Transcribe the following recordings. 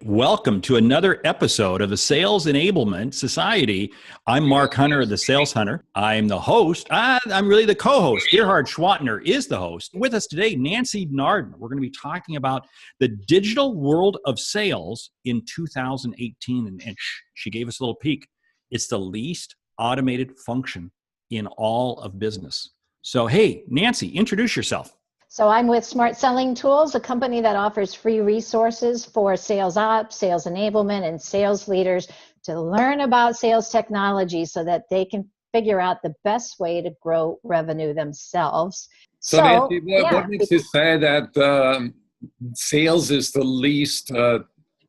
Welcome to another episode of the Sales Enablement Society. I'm Mark Hunter, the Sales Hunter. I'm the host. I'm really the co-host. Gerhard Gschwandtner is the host. With us today, Nancy Nardin. We're going to be talking about the digital world of sales in 2018. And she gave us a little peek. It's the least automated function in all of business. So, hey, Nancy, introduce yourself. So I'm with Smart Selling Tools, a company that offers free resources for sales ops, sales enablement, and sales leaders to learn about sales technology so that they can figure out the best way to grow revenue themselves. So Nancy, what makes you say that sales is the least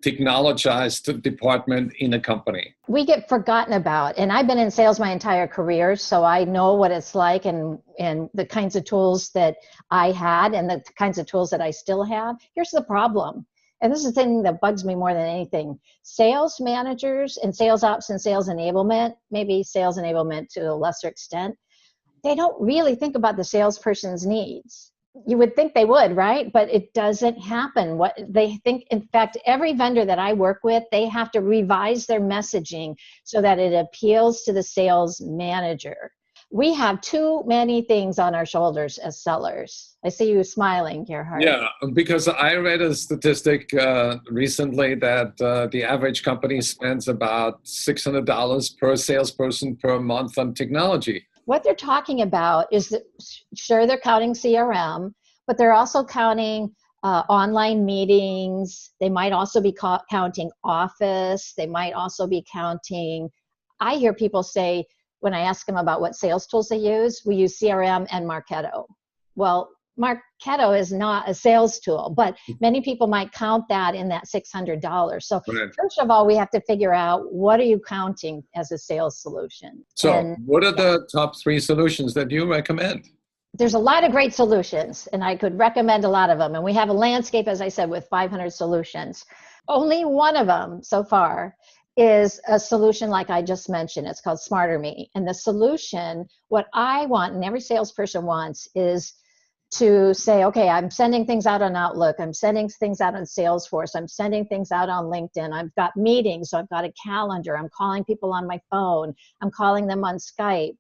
technologized department in a company? We get forgotten about, and I've been in sales my entire career, so I know what it's like and the kinds of tools that I had and the kinds of tools that I still have. Here's the problem, and this is the thing that bugs me more than anything. Sales managers and sales ops and sales enablement, maybe sales enablement to a lesser extent, they don't really think about the salesperson's needs. You would think they would, right? But it doesn't happen. What they think, in fact, every vendor that I work with, they have to revise their messaging so that it appeals to the sales manager. We have too many things on our shoulders as sellers. I see you smiling, Gerhard. Yeah, because I read a statistic recently that the average company spends about $600 per salesperson per month on technology. What they're talking about is that, sure, they're counting CRM, but they're also counting online meetings. They might also be counting Office. They might also be counting, I hear people say, when I ask them about what sales tools they use, we use CRM and Marketo. Well, Marketo is not a sales tool, but many people might count that in that $600. So First of all, we have to figure out, what are you counting as a sales solution? So what are the top 3 solutions that you recommend? There's a lot of great solutions, and I could recommend a lot of them. And we have a landscape, as I said, with 500 solutions. Only one of them so far is a solution like I just mentioned. It's called Smarter Me. And the solution, what I want and every salesperson wants, is to say, okay, I'm sending things out on Outlook, I'm sending things out on Salesforce, I'm sending things out on LinkedIn, I've got meetings, so I've got a calendar, I'm calling people on my phone, I'm calling them on Skype.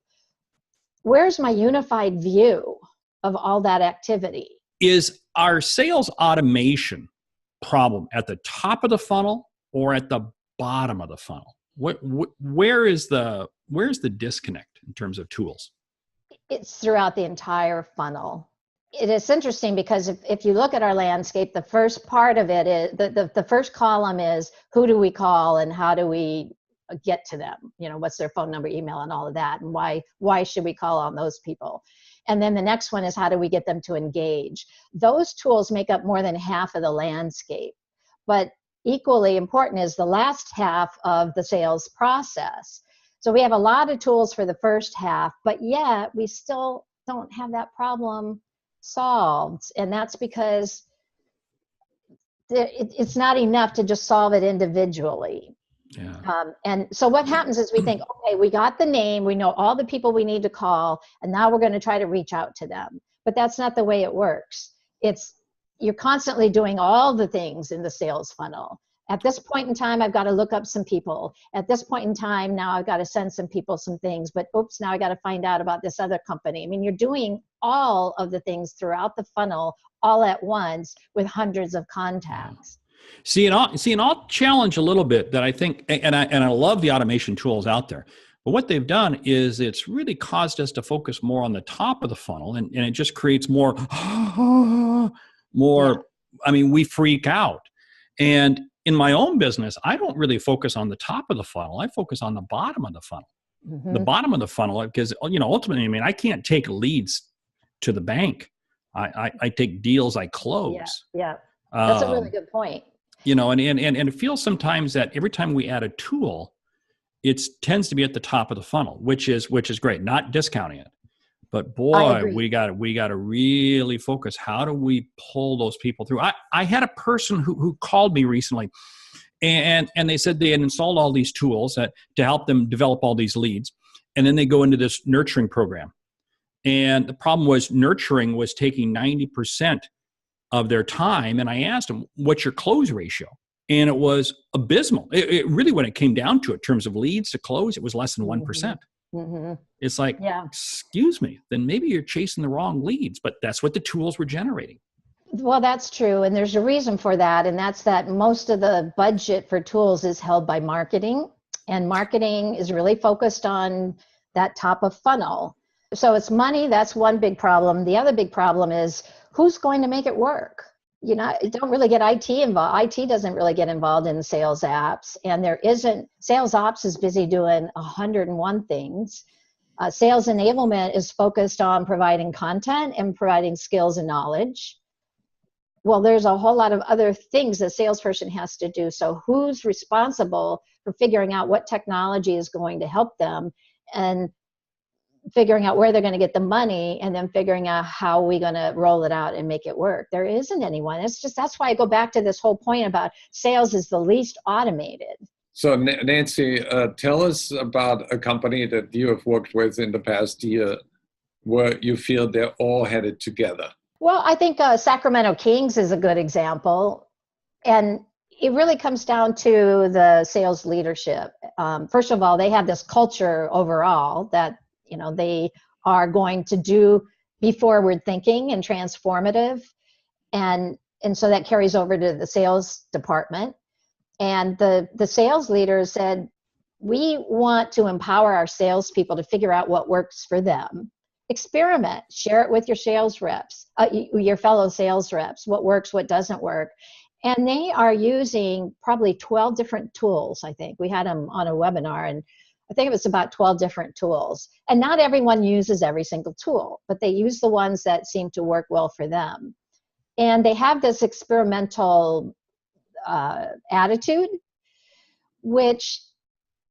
Where's my unified view of all that activity? Is our sales automation problem at the top of the funnel or at the bottom of the funnel? Where's the disconnect in terms of tools? It's throughout the entire funnel. It is interesting because if you look at our landscape, the first part of it is, the first column is, who do we call and how do we get to them? You know, what's their phone number, email, and all of that, and why should we call on those people? And then the next one is, how do we get them to engage? Those tools make up more than half of the landscape. But equally important is the last half of the sales process. So we have a lot of tools for the first half, but yet we still don't have that problem solved. And that's because it's not enough to just solve it individually. Yeah. And so what happens is we think, okay, we got the name, we know all the people we need to call, and now we're going to try to reach out to them. But that's not the way it works. You're constantly doing all the things in the sales funnel. At this point in time, I've got to look up some people. At this point in time, now I've got to send some people some things, but oops, now I got to find out about this other company. I mean, you're doing all of the things throughout the funnel all at once with hundreds of contacts. See, and I'll challenge a little bit that I think, and I love the automation tools out there, but what they've done is it's really caused us to focus more on the top of the funnel, and it just creates more, I mean, we freak out. And in my own business, I don't really focus on the top of the funnel. I focus on the bottom of the funnel. Mm-hmm. The bottom of the funnel, because, you know, ultimately, I mean, I can't take leads to the bank. I take deals I close. Yeah. That's a really good point. You know, and it feels sometimes that every time we add a tool, it tends to be at the top of the funnel, which is great, not discounting it. But boy, we got to really focus. How do we pull those people through? I had a person who called me recently, And they said they had installed all these tools to help them develop all these leads. And then they go into this nurturing program. And the problem was nurturing was taking 90% of their time. And I asked them, what's your close ratio? And it was abysmal. It really, when it came down to it, in terms of leads to close, it was less than 1%. Mm-hmm. It's like, excuse me, then maybe you're chasing the wrong leads, but that's what the tools were generating. Well, that's true. And there's a reason for that. And that's that most of the budget for tools is held by marketing. And marketing is really focused on that top of funnel. So it's money. That's one big problem. The other big problem is who's going to make it work? Don't really get IT involved. IT doesn't really get involved in sales apps. And sales ops is busy doing 101 things. Sales enablement is focused on providing content and providing skills and knowledge. Well, there's a whole lot of other things a salesperson has to do. So who's responsible for figuring out what technology is going to help them and figuring out where they're going to get the money and then figuring out how we're going to roll it out and make it work? There isn't anyone. That's why I go back to this whole point about sales is the least automated. So Nancy, tell us about a company that you have worked with in the past year where you feel they're all headed together. Well, I think Sacramento Kings is a good example. And it really comes down to the sales leadership. First of all, they have this culture overall that, they are going to be forward thinking and transformative. And so that carries over to the sales department. And the sales leaders said, we want to empower our salespeople to figure out what works for them. Experiment, share it with your sales reps, your fellow sales reps, what works, what doesn't work. And they are using probably 12 different tools, I think. We had them on a webinar, and I think it was about 12 different tools. And not everyone uses every single tool, but they use the ones that seem to work well for them. And they have this experimental attitude, which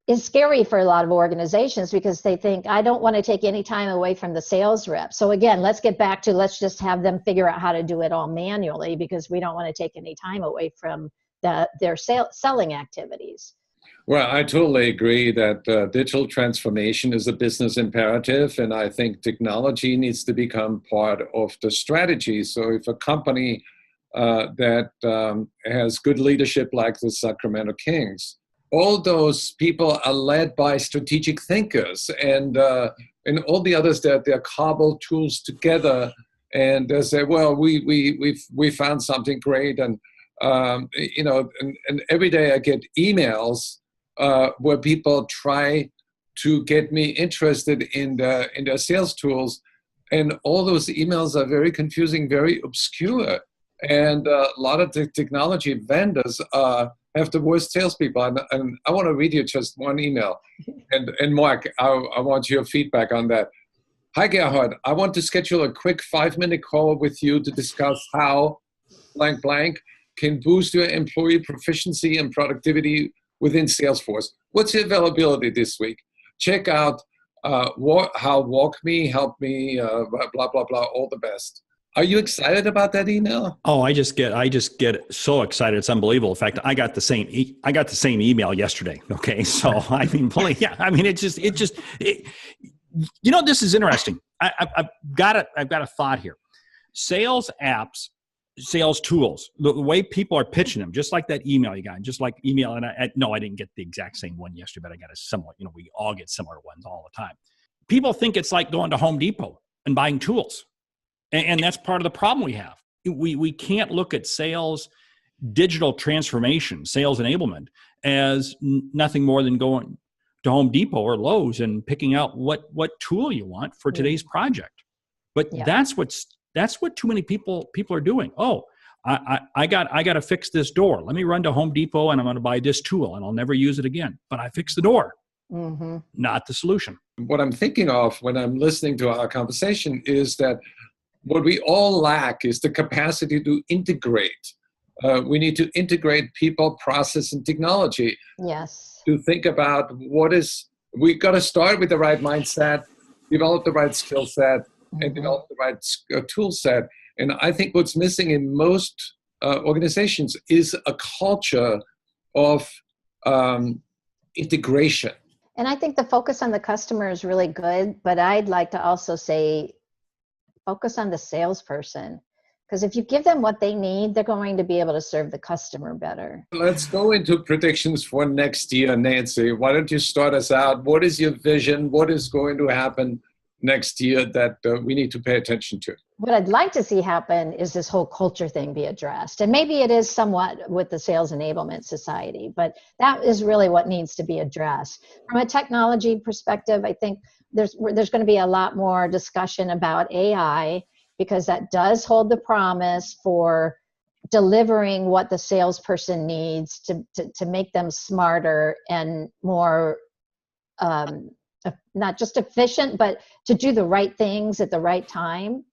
is scary for a lot of organizations because they think, I don't want to take any time away from the sales rep. So again, let's get back to, let's just have them figure out how to do it all manually because we don't want to take any time away from their selling activities. Well, I totally agree that digital transformation is a business imperative, and I think technology needs to become part of the strategy. So if a company that has good leadership like the Sacramento Kings, all those people are led by strategic thinkers, and all the others that they're cobbled tools together, and they say, well, we found something great, and and every day I get emails where people try to get me interested in their sales tools, and all those emails are very confusing, very obscure, and a lot of the technology vendors have the worst salespeople. And I want to read you just one email. And Mark, I want your feedback on that. Hi, Gerhard. I want to schedule a quick 5-minute call with you to discuss how blank blank can boost your employee proficiency and productivity within Salesforce. What's your availability this week? Check out how WalkMe helped me, blah, blah, blah, all the best. Are you excited about that email? Oh, I just get so excited. It's unbelievable. In fact, I got the same email yesterday. Okay. So, I mean, this is interesting. I've got a thought here. Sales apps, sales tools, the way people are pitching them, just like that email you got, just like email. And I didn't get the exact same one yesterday, but I got a similar, we all get similar ones all the time. People think it's like going to Home Depot and buying tools. And that's part of the problem we have. We can't look at sales digital transformation, sales enablement, as nothing more than going to Home Depot or Lowe's and picking out what tool you want for today's project. But that's what too many people are doing. Oh, I got to fix this door. Let me run to Home Depot and I'm going to buy this tool and I'll never use it again. But I fixed the door. Mm-hmm. Not the solution. What I'm thinking of when I'm listening to our conversation is that what we all lack is the capacity to integrate. We need to integrate people, process, and technology. Yes. To think about we got to start with the right mindset, develop the right skill set, and develop the right tool set. And I think what's missing in most organizations is a culture of integration. And I think the focus on the customer is really good, but I'd like to also say focus on the salesperson. Because if you give them what they need, they're going to be able to serve the customer better. Let's go into predictions for next year, Nancy. Why don't you start us out? What is your vision? What is going to happen next year that we need to pay attention to? What I'd like to see happen is this whole culture thing be addressed. And maybe it is somewhat with the Sales Enablement Society, but that is really what needs to be addressed. From a technology perspective, I think there's going to be a lot more discussion about AI, because that does hold the promise for delivering what the salesperson needs to make them smarter and more, not just efficient, but to do the right things at the right time.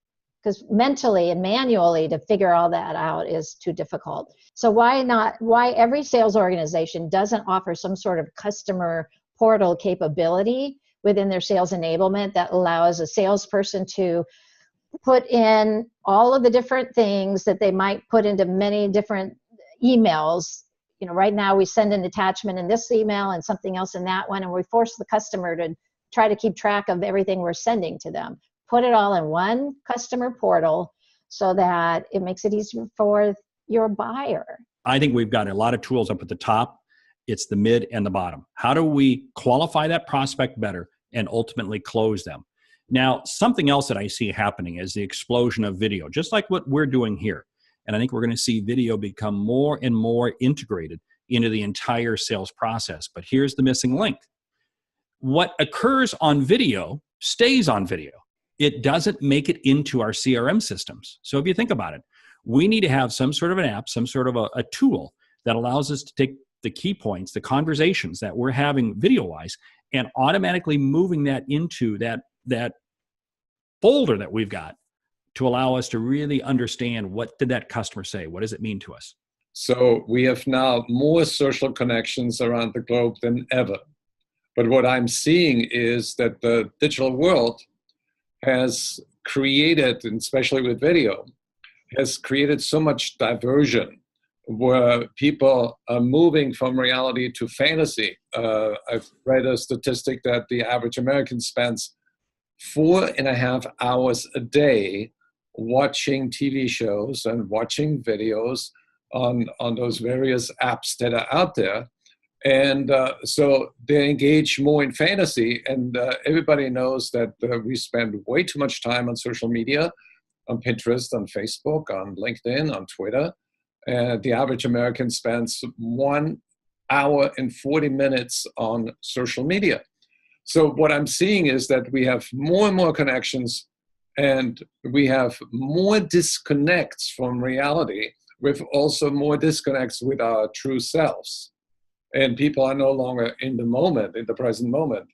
Because mentally and manually to figure all that out is too difficult. So why every sales organization doesn't offer some sort of customer portal capability within their sales enablement that allows a salesperson to put in all of the different things that they might put into many different emails. You know, right now we send an attachment in this email and something else in that one, and we force the customer to try to keep track of everything we're sending to them. Put it all in one customer portal so that it makes it easier for your buyer. I think we've got a lot of tools up at the top. It's the mid and the bottom. How do we qualify that prospect better and ultimately close them? Now, something else that I see happening is the explosion of video, just like what we're doing here. And I think we're going to see video become more and more integrated into the entire sales process. But here's the missing link. What occurs on video stays on video. It doesn't make it into our CRM systems. So if you think about it, we need to have some sort of an app, some sort of a tool that allows us to take the key points, the conversations that we're having video-wise, and automatically moving that into that folder that we've got to allow us to really understand what did that customer say? What does it mean to us? So we have now more social connections around the globe than ever. But what I'm seeing is that the digital world has created, and especially with video, has created so much diversion where people are moving from reality to fantasy. I've read a statistic that the average American spends 4.5 hours a day watching TV shows and watching videos on those various apps that are out there. And so they engage more in fantasy, and everybody knows that we spend way too much time on social media, on Pinterest, on Facebook, on LinkedIn, on Twitter. The average American spends 1 hour and 40 minutes on social media. So what I'm seeing is that we have more and more connections, and we have more disconnects from reality, with also more disconnects with our true selves. And people are no longer in the moment, in the present moment.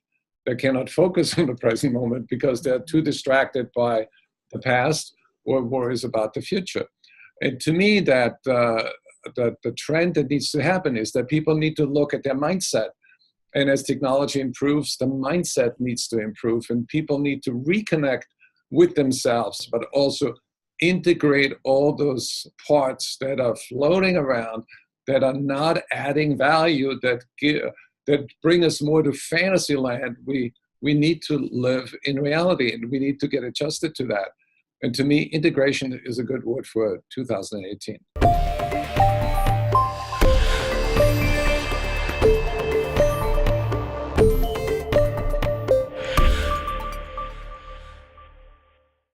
They cannot focus on the present moment because they're too distracted by the past or worries about the future. And to me, that the trend that needs to happen is that people need to look at their mindset. And as technology improves, the mindset needs to improve, and people need to reconnect with themselves, but also integrate all those parts that are floating around that are not adding value, that bring us more to fantasy land. We need to live in reality, and we need to get adjusted to that. And to me, integration is a good word for 2018.